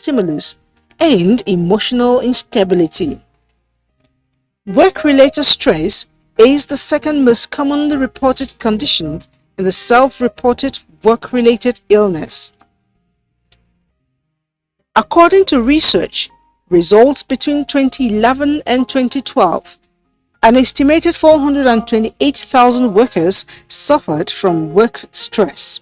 stimulus, and emotional instability. Work-related stress is the second most commonly reported condition in the self-reported work-related illness. According to research results between 2011 and 2012, an estimated 428,000 workers suffered from work stress.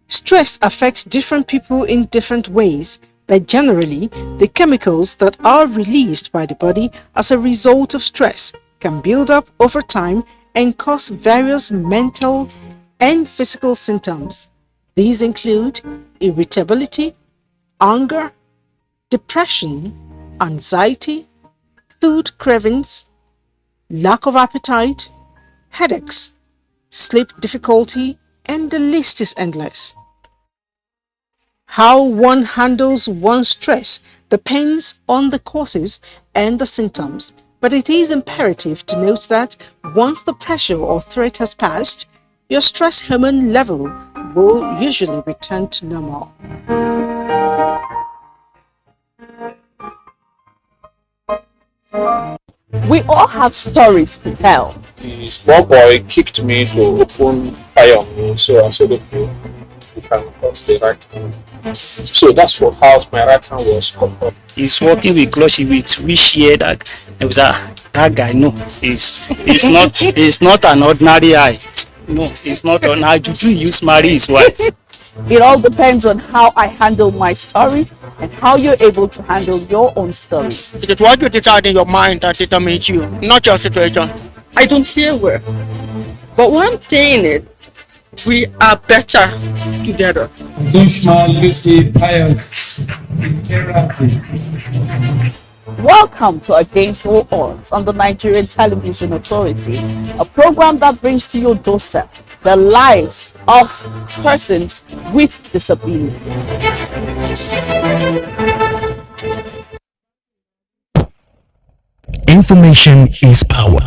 Stress affects different people in different ways, but generally, the chemicals that are released by the body as a result of stress can build up over time and cause various mental and physical symptoms. These include irritability, anger, depression, anxiety, food cravings, lack of appetite, headaches, sleep difficulty, and the list is endless. How one handles one's stress depends on the causes and the symptoms, but it is imperative to note that once the pressure or threat has passed, your stress hormone level will usually return to normal. We all have stories to tell. The small boy kicked me to open fire on me, so I said, okay, you can cross the right hand. So that's what how my right hand was cut off. He's working with clergy with which year that guy, no, he's not an ordinary eye. No, it's not on how Juju use marry his wife. It all depends on how I handle my story and how you're able to handle your own story. It is what you decide in your mind that determines you, not your situation. I don't hear well, but one thing is, we are better together. Dushman Lucy Pius in therapy. Welcome to Against All Odds on the Nigerian Television Authority, a program that brings to your doorstep the lives of persons with disability. Information is power.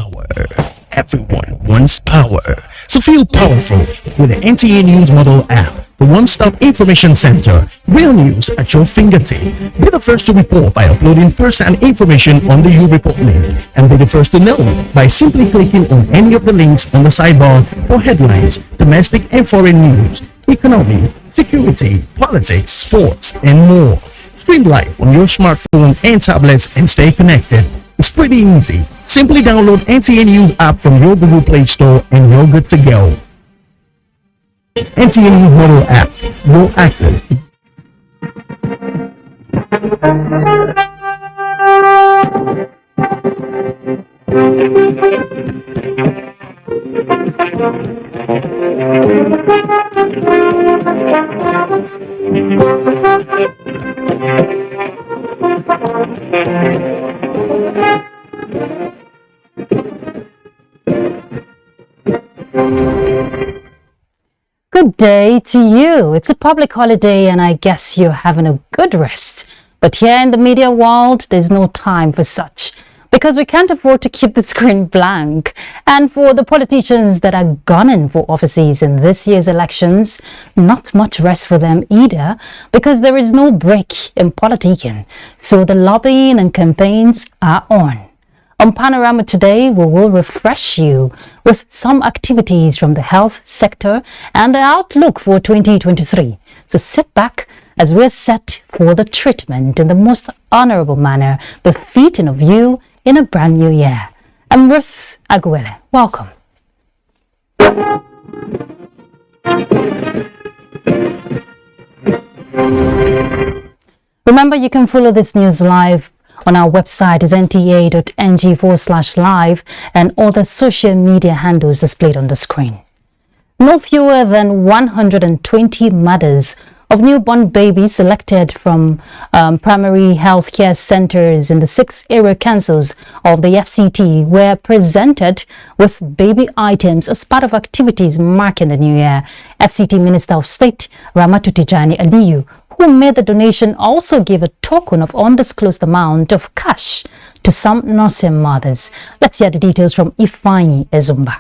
Everyone wants power. So feel powerful with the NTA News Model app, the one-stop information center. Real news at your fingertip. Be the first to report by uploading first-hand information on the You Report link, and be the first to know by simply clicking on any of the links on the sidebar for headlines, domestic and foreign news, economy, security, politics, sports, and more. Stream live on your smartphone and tablets and stay connected. It's pretty easy. Simply download NTA News app from your Google Play Store and you're good to go. NTA News Model app. No access. Good day to you. It's a public holiday and I guess you're having a good rest. But here in the media world, there's no time for such, because we can't afford to keep the screen blank. And for the politicians that are gunning for offices in this year's elections, not much rest for them either, because there is no break in politicking. So the lobbying and campaigns are on. On Panorama today, we will refresh you with some activities from the health sector and the outlook for 2023. So sit back as we're set for the treatment in the most honorable manner befitting of you in a brand new year. I'm Ruth Aguele. Welcome. Remember, you can follow this news live on our website is nta.ng/live and other social media handles displayed on the screen. No fewer than 120 mothers of newborn babies selected from primary health care centers in the 6 area councils of the FCT were presented with baby items as part of activities marking the new year. FCT Minister of State Ramatu Tijani Aliyu, who made the donation, also gave a token of undisclosed amount of cash to some nursing mothers. Let's hear the details from Ifeanyi Ezumba.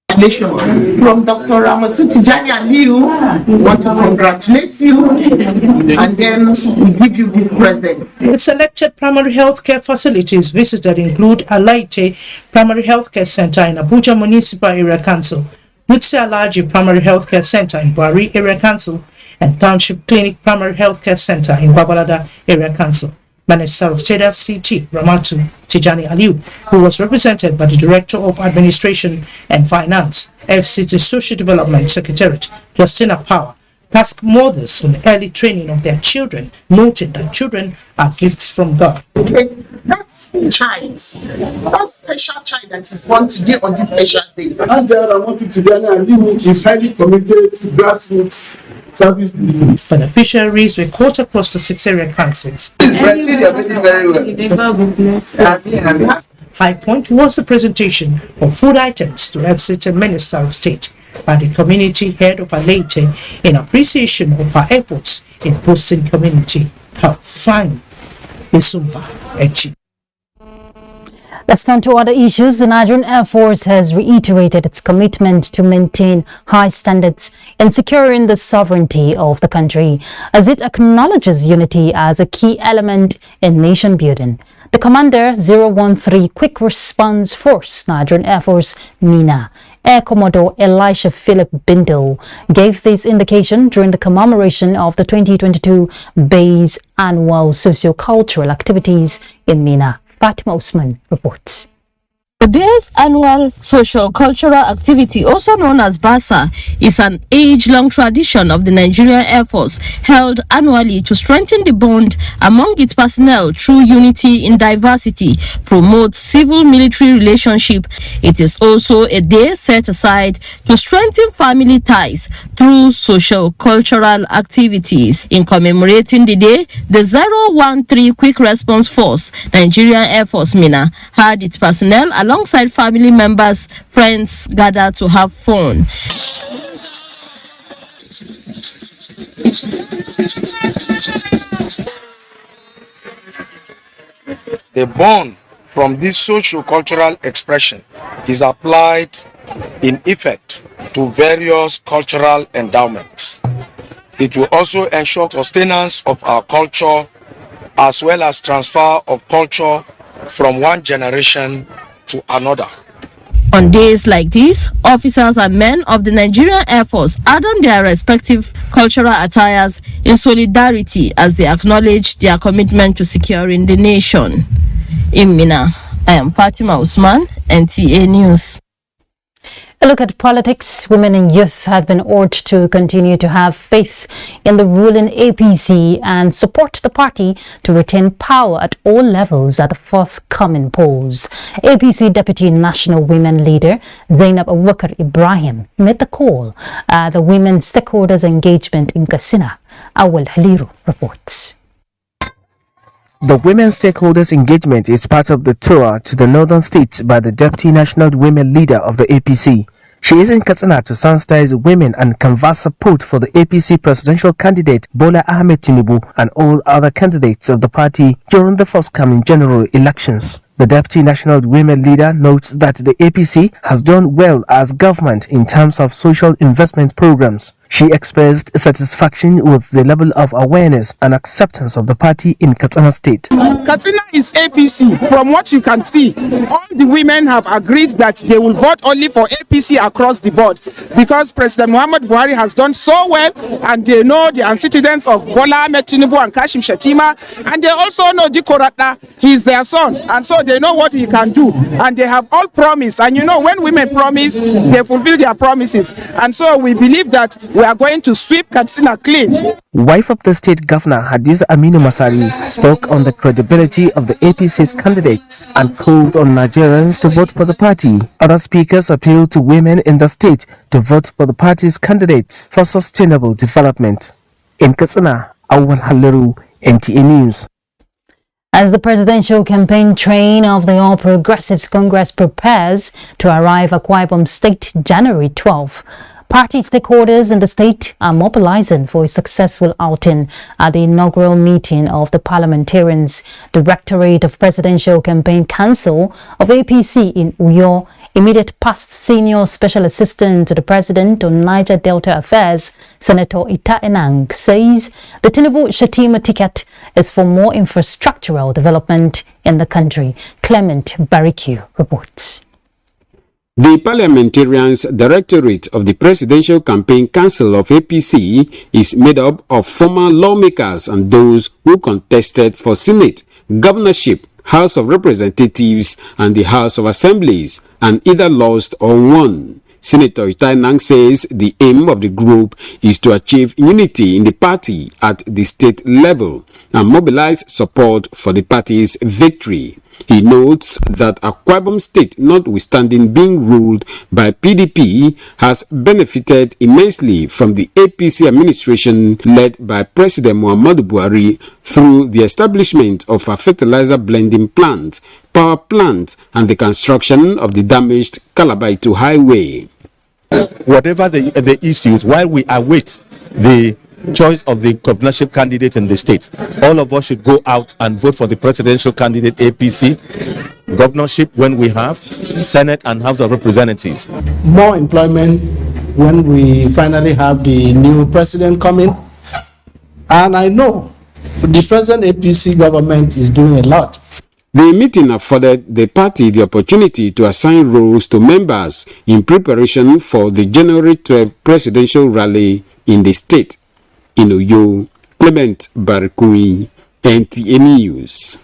Congratulations from Dr. Ramatu Tijani Aliu. We want to congratulate you and then we give you this present. The selected primary healthcare facilities visited include Alaite Primary Healthcare Center in Abuja Municipal Area Council, Mutsi Alaji Primary Healthcare Center in Buari Area Council, and Township Clinic Primary Healthcare Center in Gwabalada Area Council. Minister of State FCT Ramatu Tijani Aliu, who was represented by the Director of Administration and Finance, FCT Social Development Secretariat, Justina Power, tasked mothers on the early training of their children, noted that children are gifts from God. That's child, that special child that is born today on this special day. Ramatu Tijani Aliu is highly committed to grassroots service delivery. Beneficiaries were caught across the 6 area councils. High point was the presentation of food items to FCT Minister of State by the community head of Alaite in appreciation of her efforts in boosting community health. Finally, Isumba Echi. Let's turn to other issues. The Nigerian Air Force has reiterated its commitment to maintain high standards in securing the sovereignty of the country, as it acknowledges unity as a key element in nation building. The Commander 013 Quick Response Force, Nigerian Air Force, MENA, Air Commodore Elisha Philip Bindle, gave this indication during the commemoration of the 2022 Bay's annual socio-cultural activities in MENA. Fatima Usman reports. The Bay's annual social cultural activity, also known as BASA, is an age-long tradition of the Nigerian Air Force held annually to strengthen the bond among its personnel through unity in diversity, promote civil-military relationship. It is also a day set aside to strengthen family ties through social cultural activities. In commemorating the day, the 013 Quick Response Force, Nigerian Air Force MENA, had its personnel alongside family members, friends gather to have fun. The bond from this socio-cultural expression is applied in effect to various cultural endowments. It will also ensure sustenance of our culture as well as transfer of culture from one generation to another. On days like this, officers and men of the Nigerian Air Force add on their respective cultural attires in solidarity as they acknowledge their commitment to securing the nation. In Mina, I am Fatima Usman, NTA News. A look at politics. Women and youth have been urged to continue to have faith in the ruling APC and support the party to retain power at all levels at the forthcoming polls. APC Deputy National Women Leader Zainab Abubakar Ibrahim made the call at the Women Stakeholders Engagement in Katsina. Awal Haliru reports. The Women Stakeholders Engagement is part of the tour to the northern states by the Deputy National Women Leader of the APC. She is in Katsina to sensitize women and canvass support for the APC presidential candidate Bola Ahmed Tinubu and all other candidates of the party during the forthcoming general elections. The Deputy National Women Leader notes that the APC has done well as government in terms of social investment programs. She expressed satisfaction with the level of awareness and acceptance of the party in Katsina State. Katsina is APC. From what you can see, all the women have agreed that they will vote only for APC across the board because President Muhammad Buhari has done so well, and they know the antecedents of Bola Ahmed Tinubu and Kashim Shettima, and they also know Diko Ratna, he is their son, and so they know what he can do, and they have all promised. And you know, when women promise, they fulfill their promises, and so we believe that we are going to sweep Katsina clean. Wife of the state governor Hadiza Aminu Masari spoke on the credibility of the APC's candidates and called on Nigerians to vote for the party. Other speakers appealed to women in the state to vote for the party's candidates for sustainable development. In Katsina, Awan Haliru, NTA News. As the presidential campaign train of the All Progressives Congress prepares to arrive at Akwa Ibom State January 12, Party stakeholders in the state are mobilizing for a successful outing at the inaugural meeting of the Parliamentarians Directorate of Presidential Campaign Council of APC in Uyo. Immediate past senior special assistant to the president on Niger Delta affairs, Senator Ita Enang, says the Tinubu-Shatima ticket is for more infrastructural development in the country. Clement Barikiu reports. The Parliamentarians Directorate of the Presidential Campaign Council of APC is made up of former lawmakers and those who contested for Senate, governorship, House of Representatives and the House of Assemblies and either lost or won. Senator Ita Enang says the aim of the group is to achieve unity in the party at the state level and mobilize support for the party's victory. He notes that Akwa Ibom State, notwithstanding being ruled by PDP, has benefited immensely from the APC administration led by President Muhammadu Buhari through the establishment of a fertilizer blending plant, power plant, and the construction of the damaged Calabar Highway. Whatever the issues, while we await the choice of the governorship candidate in the state, all of us should go out and vote for the presidential candidate APC, governorship when we have, Senate and House of Representatives. More employment when we finally have the new president coming. And I know the present APC government is doing a lot. The meeting afforded the party the opportunity to assign roles to members in preparation for the January 12 presidential rally in the state. In Uyo, Clement Barikui, NTA News.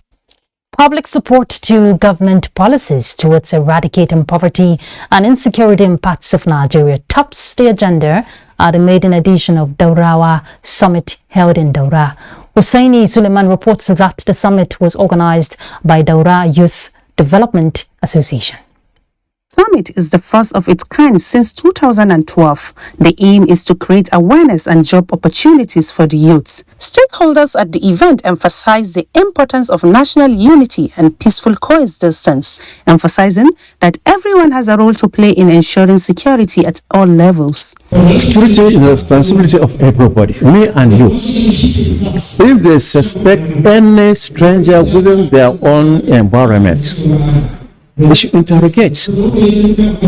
Public support to government policies towards eradicating poverty and insecurity in parts of Nigeria tops the agenda at the maiden edition of Daurawa Summit held in Daura. Hussaini Suleiman reports that the summit was organized by Daura Youth Development Association. Summit is the first of its kind since 2012. The aim is to create awareness and job opportunities for the youths. Stakeholders at the event emphasized the importance of national unity and peaceful coexistence, emphasizing that everyone has a role to play in ensuring security at all levels. Security is the responsibility of everybody, me and you. If they suspect any stranger within their own environment, they should interrogate,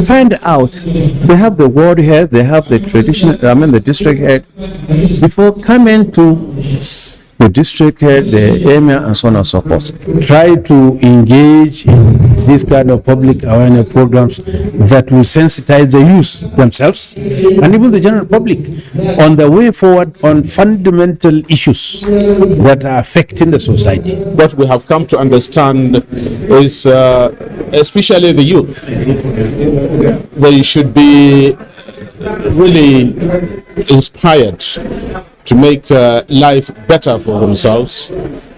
find out. They have the ward head, they have the the district head. Before coming to the district head, the emir, and so on and so forth. Try to engage in this kind of public awareness programs that will sensitize the youth themselves and even the general public on the way forward on fundamental issues that are affecting the society. What we have come to understand is, especially the youth, they should be really inspired to make life better for themselves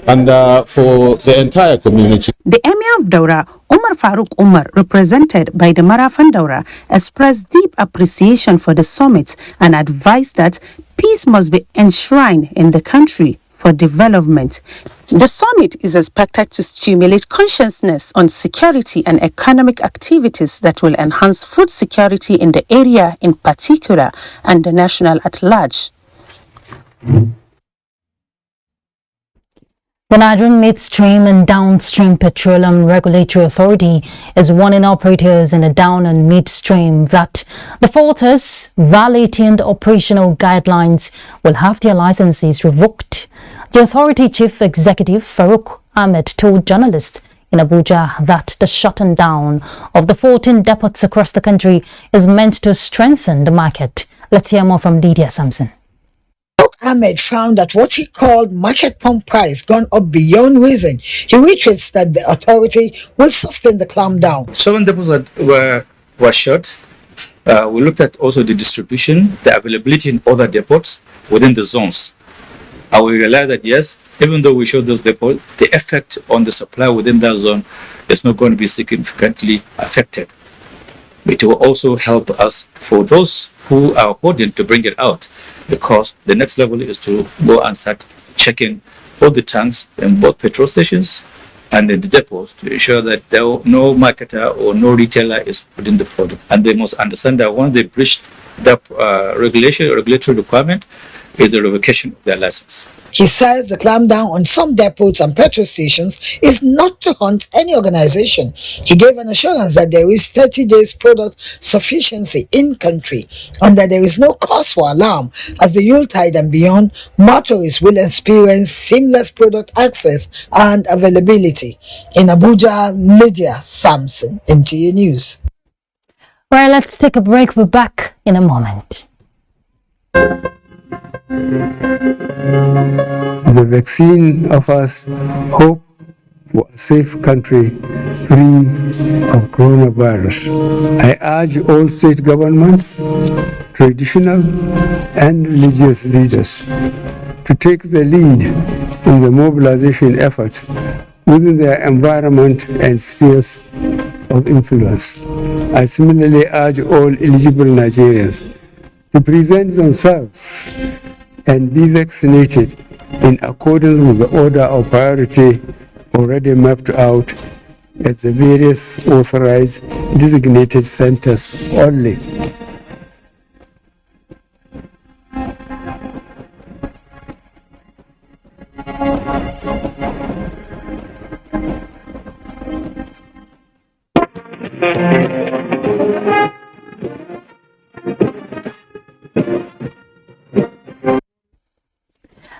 and for the entire community. The Emir of Daura, Umar Farooq Umar, represented by the Marafan Daura, expressed deep appreciation for the summit and advised that peace must be enshrined in the country for development. The summit is expected to stimulate consciousness on security and economic activities that will enhance food security in the area in particular and the national at large. The Nigerian Midstream and Downstream Petroleum Regulatory Authority is warning operators in the down and midstream that the faulters violating the operational guidelines will have their licenses revoked. The authority chief executive Farouk Ahmed told journalists in Abuja that the shutting down of the 14 depots across the country is meant to strengthen the market. Let's hear more from Lydia Sampson. Ahmed found that what he called market pump price gone up beyond reason. He reiterates that the authority will sustain the clampdown. 7 depots that were shut. We looked at also the distribution, the availability in other depots within the zones. And we realized that yes, even though we showed those depots, the effect on the supply within that zone is not going to be significantly affected. It will also help us for those who are holding to bring it out, because the next level is to go and start checking all the tanks in both petrol stations and in the depots to ensure that no marketer or no retailer is putting the product. And they must understand that once they breach The regulatory requirement is the revocation of their license. He says the clampdown on some depots and petrol stations is not to hunt any organization. He gave an assurance that there is 30 days product sufficiency in country and that there is no cause for alarm as the Yuletide and beyond, motorists will experience seamless product access and availability. In Abuja, Lydia Sampson, NTA News. Right, let's take a break. We're back in a moment. The vaccine offers hope for a safe country free of coronavirus. I urge all state governments, traditional and religious leaders to take the lead in the mobilization effort within their environment and spheres of influence. I similarly urge all eligible Nigerians to present themselves and be vaccinated in accordance with the order of priority already mapped out at the various authorized designated centers only.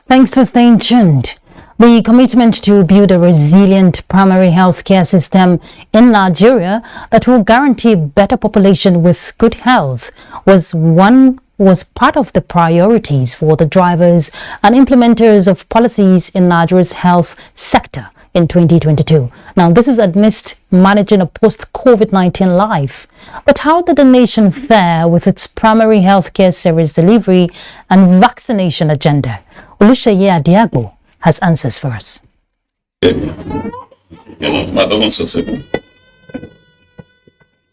Thanks for staying tuned. The commitment to build a resilient primary health care system in Nigeria that will guarantee better population with good health was part of the priorities for the drivers and implementers of policies in Nigeria's health sector in 2022. Now, this is amidst managing a post-COVID-19 life. But how did the nation fare with its primary health care service delivery and vaccination agenda? Oluseyi Adiagbo has answers for us.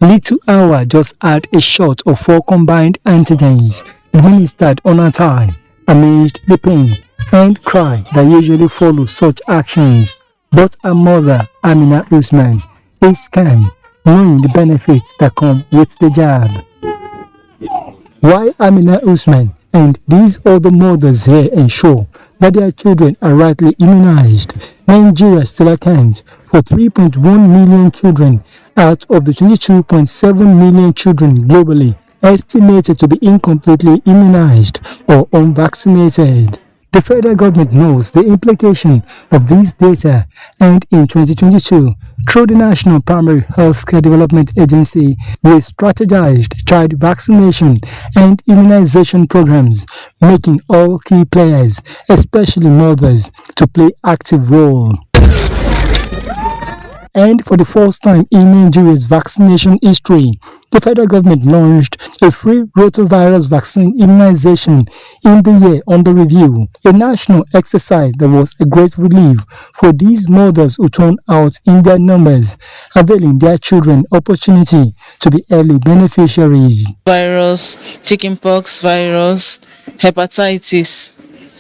Little Hour just had a shot of 4 combined antigens administered on her thigh amidst the pain and cry that usually follow such actions. But her mother, Amina Usman, is calm, knowing the benefits that come with the jab. Why Amina Usman and these other mothers here ensure that their children are rightly immunized, Nigeria still accounts for 3.1 million children out of the 22.7 million children globally estimated to be incompletely immunized or unvaccinated. The federal government knows the implication of these data, and in 2022, through the National Primary Healthcare Development Agency, we strategized child vaccination and immunization programs, making all key players, especially mothers, to play active role. And for the first time in Nigeria's vaccination history, the federal government launched a free rotavirus vaccine immunization in the year under review, a national exercise that was a great relief for these mothers who turned out in their numbers, availing their children opportunity to be early beneficiaries. Virus, chickenpox virus, hepatitis,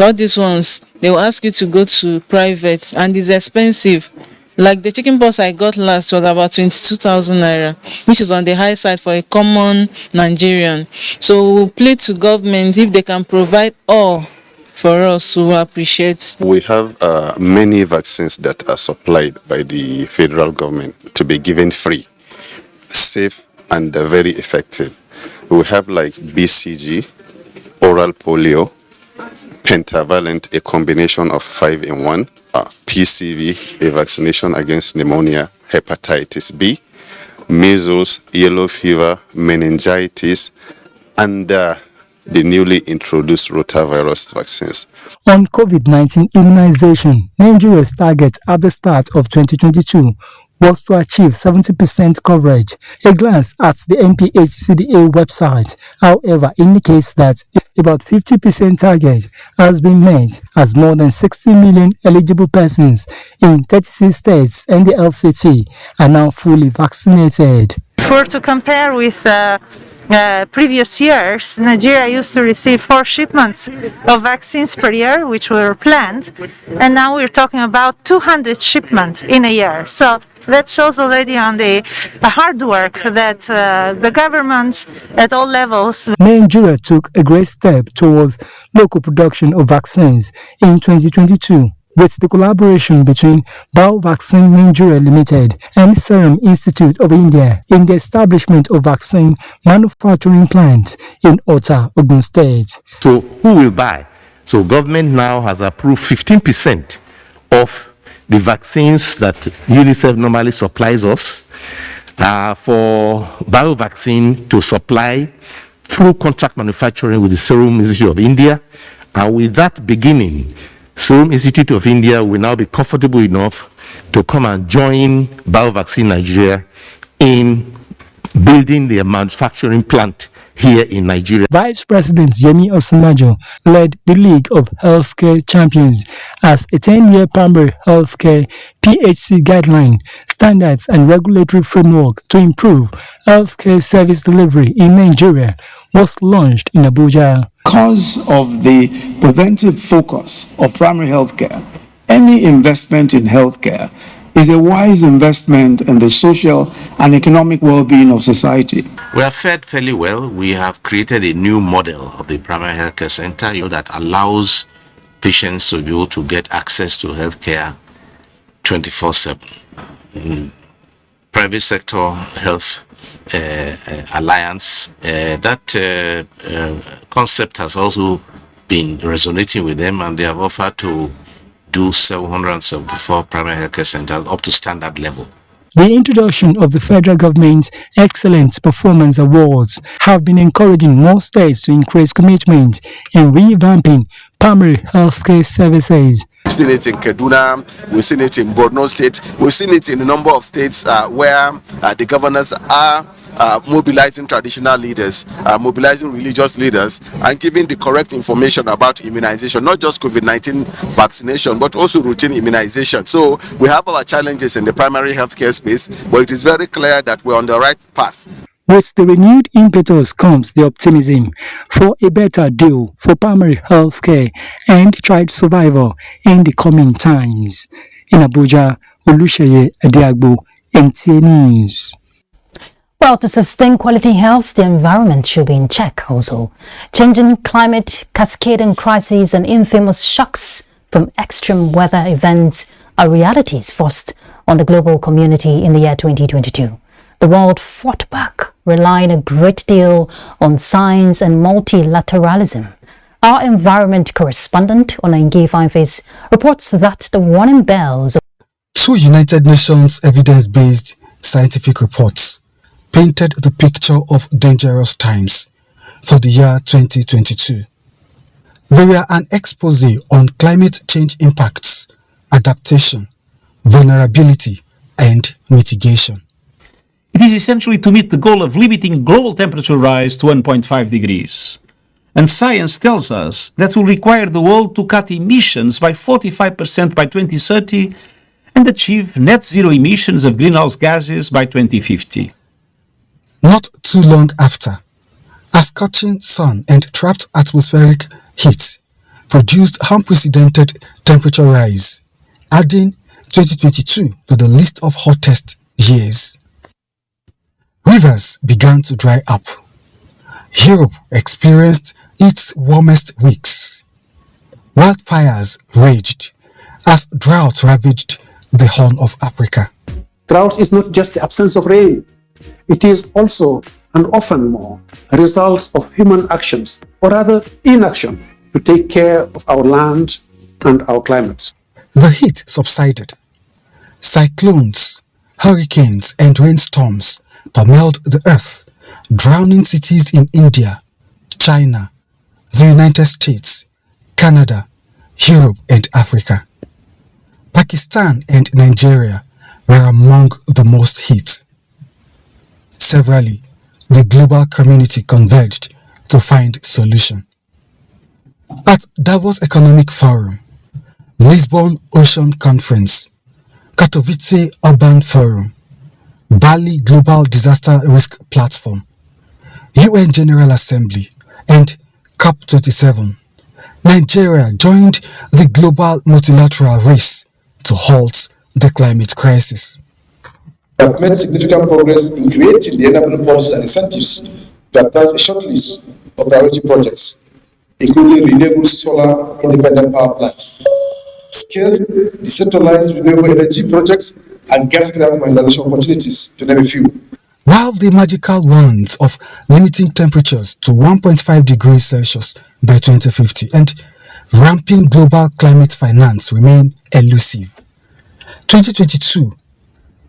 all these ones, they will ask you to go to private and it's expensive. Like the chickenpox I got last was about 22,000 naira, which is on the high side for a common Nigerian. So we plead to government if they can provide all for us, we appreciate. We have many vaccines that are supplied by the federal government to be given free, safe and very effective. We have like BCG, oral polio, pentavalent, a combination of 5-in-1, PCV, a vaccination against pneumonia, hepatitis B, measles, yellow fever, meningitis, and the newly introduced rotavirus vaccines. On COVID-19 immunization, Nigeria's target at the start of 2022 was to achieve 70% coverage. A glance at the NPHCDA website, however, indicates that about 50% target has been met, as more than 60 million eligible persons in 36 states and the FCT are now fully vaccinated. For to compare with previous years, Nigeria used to receive 4 shipments of vaccines per year, which were planned, and now we're talking about 200 shipments in a year. So that shows already on the hard work that the governments at all levels. Nigeria took a great step towards local production of vaccines in 2022 with the collaboration between Vaccine Nigeria Limited and Serum Institute of India in the establishment of vaccine manufacturing plants in Ota, Ogun State. So who will buy? So government now has approved 15% of the vaccines that UNICEF normally supplies us for vaccine to supply through contract manufacturing with the Serum Institute of India. And with that beginning, Serum Institute of India will now be comfortable enough to come and join Vaccine Nigeria in building their manufacturing plant here in Nigeria. Vice President Yemi Osimajo led the League of Healthcare Champions as a 10-year primary healthcare PHC guideline, standards and regulatory framework to improve healthcare service delivery in Nigeria was launched in Abuja. Because of the preventive focus of primary healthcare, any investment in healthcare is a wise investment in the social and economic well-being of society. We have fared fairly well. We have created a new model of the primary healthcare center that allows patients to be able to get access to healthcare 24/7. Private sector health alliance, that concept has also been resonating with them, and they have offered to do 774 primary healthcare centers up to standard level. The introduction of the federal government's Excellent Performance Awards have been encouraging more states to increase commitment in revamping primary healthcare services. We've seen it in Kaduna, we've seen it in Borno State, we've seen it in a number of states where the governors are mobilizing traditional leaders, mobilizing religious leaders, and giving the correct information about immunization, not just COVID-19 vaccination, but also routine immunization. So we have our challenges in the primary healthcare space, but it is very clear that we're on the right path. With the renewed impetus comes the optimism for a better deal for primary health care and child survival in the coming times. In Abuja, Olusheye Adiagbo, NTA News. Well, to sustain quality health, the environment should be in check also. Changing climate, cascading crises and infamous shocks from extreme weather events are realities forced on the global community in the year 2022. The world fought back, relying a great deal on science and multilateralism. Our environment correspondent, Onaingi Fineface, reports that the warning bells... Two United Nations evidence-based scientific reports painted the picture of dangerous times for the year 2022. They were an expose on climate change impacts, adaptation, vulnerability, and mitigation. It is essentially to meet the goal of limiting global temperature rise to 1.5 degrees. And science tells us that will require the world to cut emissions by 45% by 2030 and achieve net zero emissions of greenhouse gases by 2050. Not too long after, a scorching sun and trapped atmospheric heat produced unprecedented temperature rise, adding 2022 to the list of hottest years. Rivers began to dry up. Europe experienced its warmest weeks. Wildfires raged as drought ravaged the Horn of Africa. Drought is not just the absence of rain. It is also, and often more, a result of human actions, or rather inaction, to take care of our land and our climate. The heat subsided. Cyclones, hurricanes, and rainstorms pummeled the earth, drowning cities in India, China, the United States, Canada, Europe, and Africa. Pakistan and Nigeria were among the most hit. Severally, the global community converged to find solution. At Davos Economic Forum, Lisbon Ocean Conference, Katowice Urban Forum, Bali Global Disaster Risk Platform, UN General Assembly, and COP27, Nigeria joined the global multilateral race to halt the climate crisis. We have made significant progress in creating the enabling policies and incentives to advance a short list of priority projects, including renewable solar independent power plant, scaled decentralized renewable energy projects, and gas-fired commercialization opportunities, to name a few. While the magical ones of limiting temperatures to 1.5 degrees Celsius by 2050 and ramping global climate finance remain elusive, 2022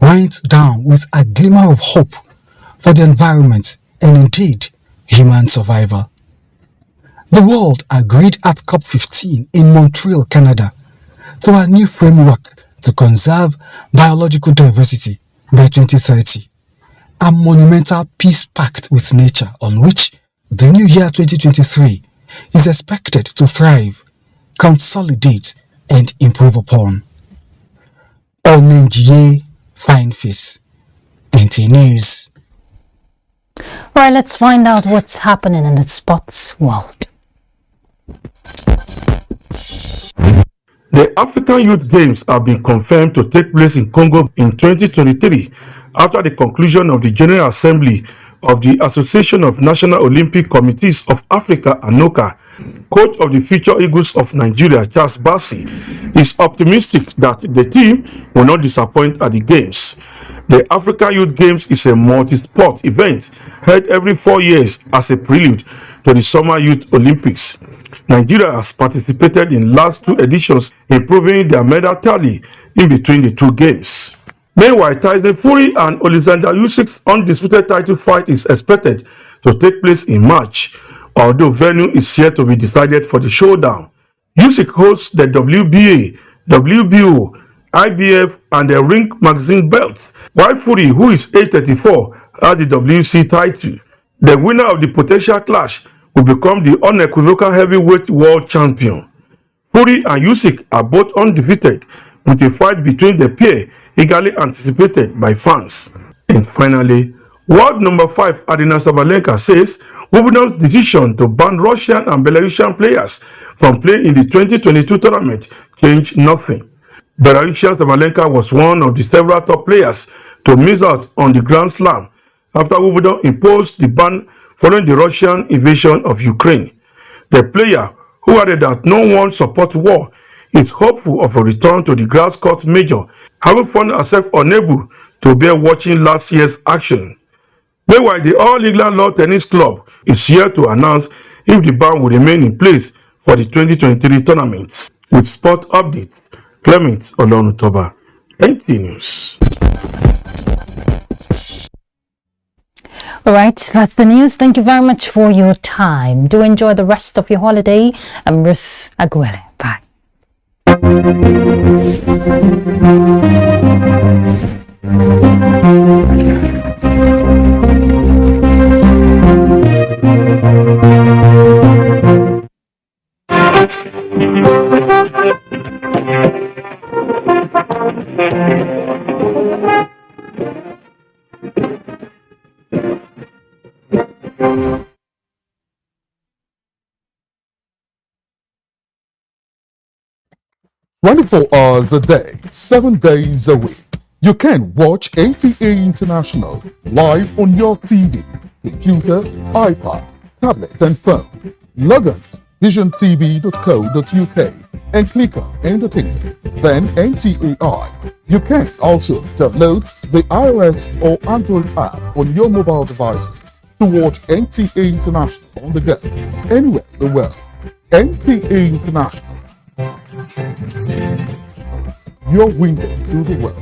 went down with a glimmer of hope for the environment and indeed human survival. The world agreed at COP15 in Montreal, Canada, to a new framework to conserve biological diversity by 2030, a monumental peace pact with nature on which the new year 2023 is expected to thrive, consolidate, and improve upon. Onenjie Fine Face, NTA News. Right, let's find out what's happening in the sports world. The African Youth Games have been confirmed to take place in Congo in 2023 after the conclusion of the General Assembly of the Association of National Olympic Committees of Africa, ANOCA. Coach of the future Eagles of Nigeria, Charles Bassey, is optimistic that the team will not disappoint at the Games. The Africa Youth Games is a multi-sport event held every 4 years as a prelude to the Summer Youth Olympics. Nigeria has participated in last 2 editions, improving their medal tally in between the 2 games. Meanwhile, Tyson Fury and Alexander Usyk's undisputed title fight is expected to take place in March, although venue is yet to be decided for the showdown. Usyk holds the WBA, WBO, IBF, and the Ring Magazine belts, while Fury, who is age 34, has the WC title. The winner of the potential clash will become the unequivocal heavyweight world champion. Fury and Usyk are both undefeated, with a fight between the pair eagerly anticipated by fans. And finally, world number 5 Aryna Sabalenka says Wimbledon's decision to ban Russian and Belarusian players from playing in the 2022 tournament changed nothing. Belarusian Sabalenka was one of the several top players to miss out on the Grand Slam after Wimbledon imposed the ban following the Russian invasion of Ukraine. The player, who added that no one supports war, is hopeful of a return to the grass court major, having found herself unable to bear watching last year's action. Meanwhile, the All England Lawn Tennis Club is here to announce if the ban will remain in place for the 2023 tournament. With sport updates, Clement Olonutoba, NTA News. All right, that's the news. Thank you very much for your time. Do enjoy the rest of your holiday. I'm Ruth Aguele. Bye. "24 hours a day, 7 days a week. You can watch NTA International live on your TV, computer, iPad, tablet and phone. Log on to visiontv.co.uk and click on Entertainment, then NTAI. You can also download the iOS or Android app on your mobile devices to watch NTA International on the go, anywhere in the world. NTA International, your window to the world.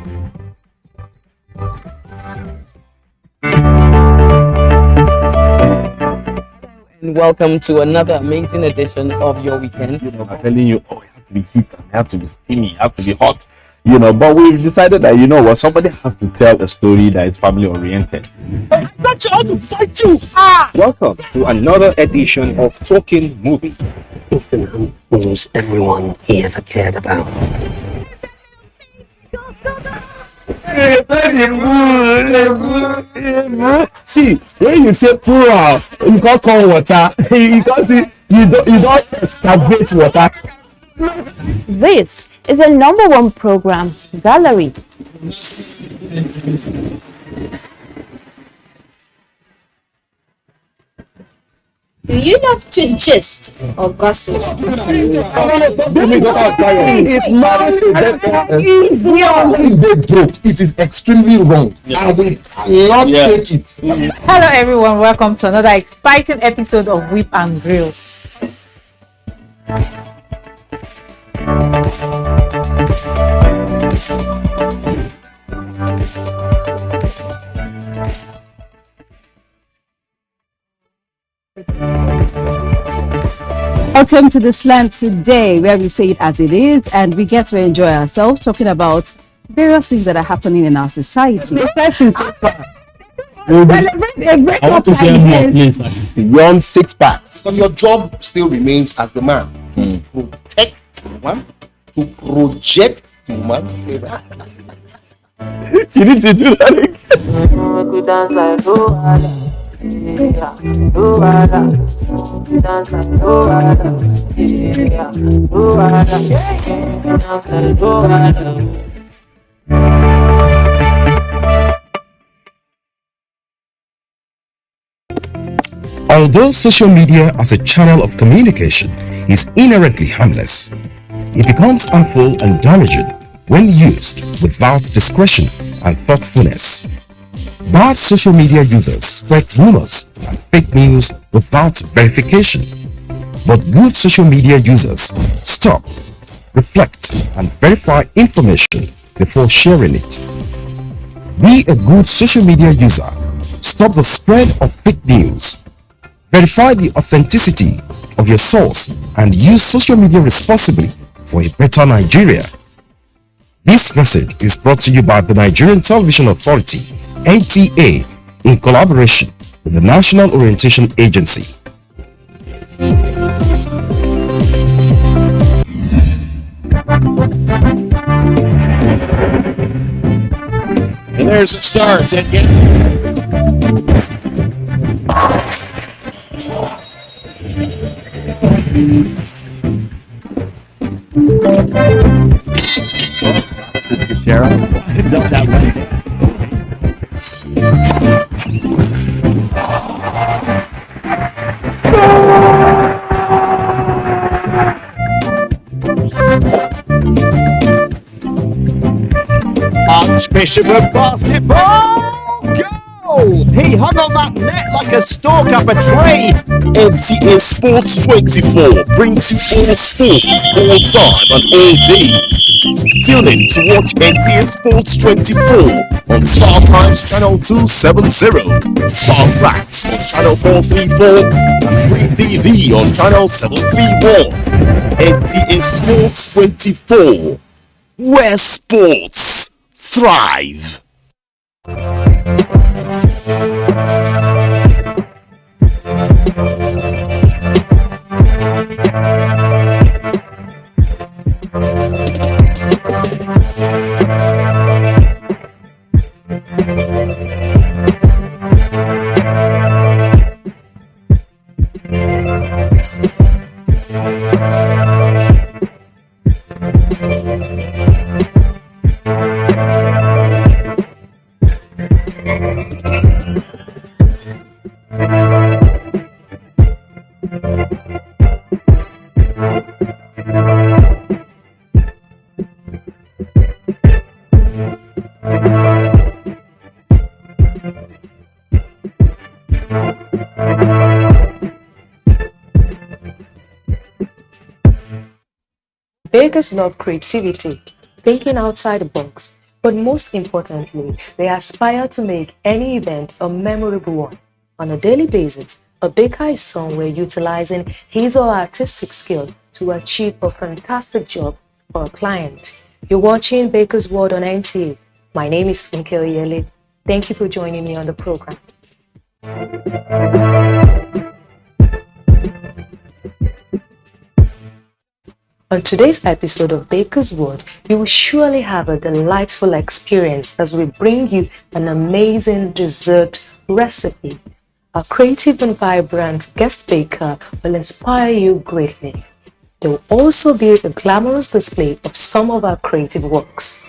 And welcome to another amazing edition of your weekend. I'm telling you, oh, it has to be heat, it has to be steamy, it has to be hot, but we've decided that, somebody has to tell a story that is family oriented. I'm not trying to fight you. Welcome to another edition of Talking Movie. Tottenham was everyone he ever cared about. See, when you say pour out, you can't call water. You can't see, you don't excavate water. This is a #1 program, Gallery. Do you love to gist or gossip? It's marriage is joke. It is extremely wrong. I will not take it. Hello everyone, welcome to another exciting episode of Whip and Grill. Welcome to the slant today, where we say it as it is and we get to enjoy ourselves talking about various things that are happening in our society. I want to hear more, please. Beyond 6 packs. But your job still remains as the man to protect the woman, to project the woman. You need to do that again. Although social media as a channel of communication is inherently harmless, it becomes harmful and damaging when used without discretion and thoughtfulness. Bad social media users spread rumors and fake news without verification. But good social media users stop, reflect, and verify information before sharing it. Be a good social media user. Stop the spread of fake news. Verify the authenticity of your source and use social media responsibly for a better Nigeria. This message is brought to you by the Nigerian Television Authority, NTA, in collaboration with the National Orientation Agency. And there's it starts. It's up that way. Archbishop of basketball, go! He hung on that net like a stalk up a tree. NTA Sports 24 brings you all sports, all time and all day. Tune in to watch NTA Sports 24 on Star Times Channel 270, Star Sat on Channel 434, and Free TV on Channel 731. NTA Sports 24, where sports thrive. Bakers love creativity, thinking outside the box, but most importantly, they aspire to make any event a memorable one. On a daily basis, a baker is somewhere utilizing his or her artistic skill to achieve a fantastic job for a client. You're watching Baker's World on NTA. My name is Funke Oyele. Thank you for joining me on the program. On today's episode of Baker's World, you will surely have a delightful experience as we bring you an amazing dessert recipe. Our creative and vibrant guest baker will inspire you greatly. There will also be a glamorous display of some of our creative works.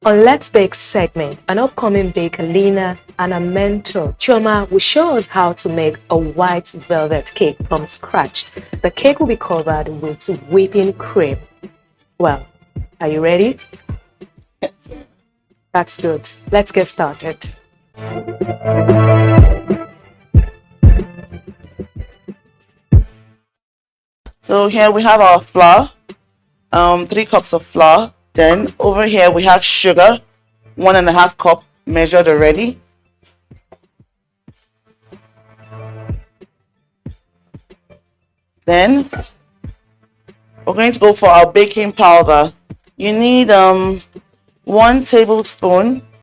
On Let's Bake segment, an upcoming baker, Lena, and a mentor, Chioma, will show us how to make a white velvet cake from scratch. The cake will be covered with whipping cream. Well, are you ready? Yes. That's good. Let's get started. So here we have our flour, 3 cups of flour. Then over here we have sugar, 1.5 cup measured already. Then we're going to go for our baking powder. You need 1 tablespoon